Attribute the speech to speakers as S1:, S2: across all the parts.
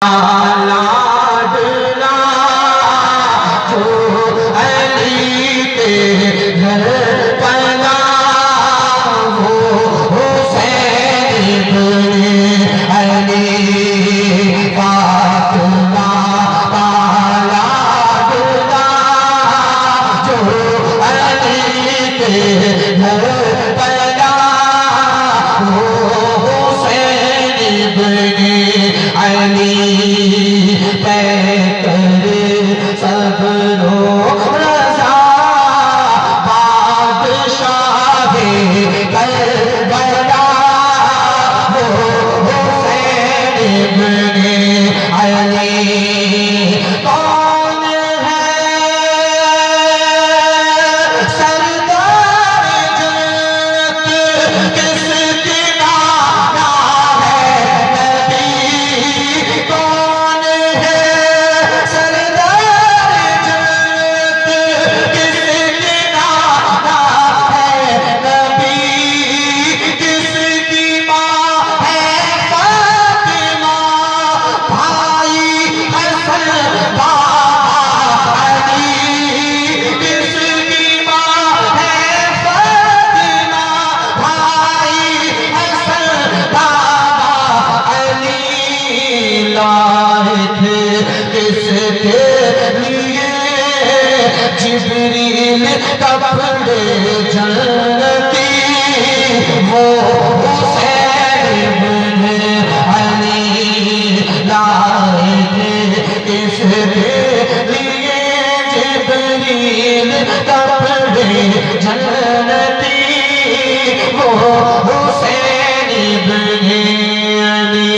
S1: لاڈلا جو علی کے گھر پیدا وہ حسین ابن علی فاطمہ کا لاڈلا جو علی کے گھر پیدا وہ حسین ابن علی جبریل کپڑے جنتی وہ حسین ابن علی لائے تھے اس کے لیے جبریل کپڑے جنتی وہ حسین ابن علی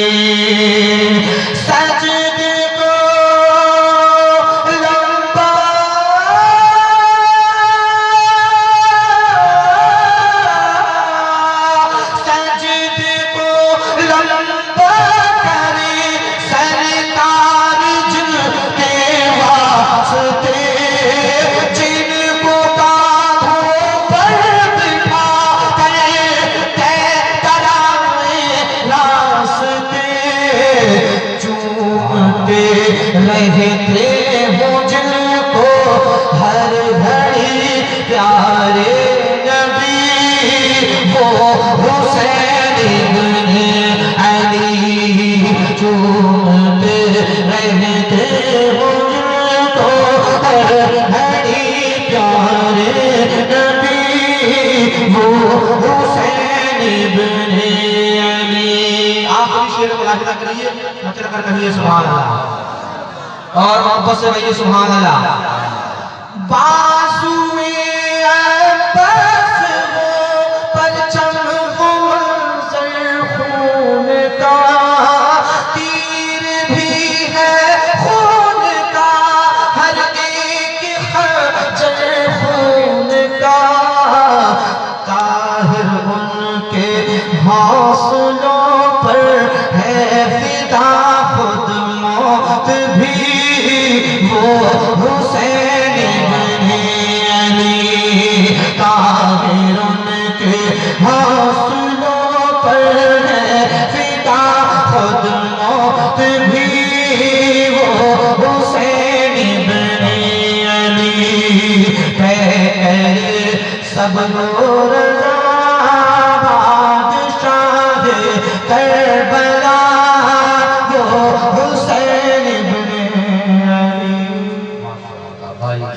S1: رہتے ہوں جن کو ہر گھڑی پیارے نبی وہ حسین ابن علی چومتے رہتے ہوں جن کو ہر گھڑی پیارے نبی وہ حسین ابن علی آخری شعر ملاحظہ کریے مچل کر کہیے سبحان اللہ اور محبت سے کہیے سبحان اللہ بازوئے عباس وہ پرچم وہ منظر خون کا تیر بھی ہے خون کا ہر ایک خنجر خون کا طاہر ان کے حوصلوں پر ہے فدا خود موت بھی وہ حسین ابن علی طاہر ان کے حوصلوں پر ہے فدا خود موت بھی وہ حسین ابن علی پہلے سب نور بادشاہ کربلا وہ حسین ابن علی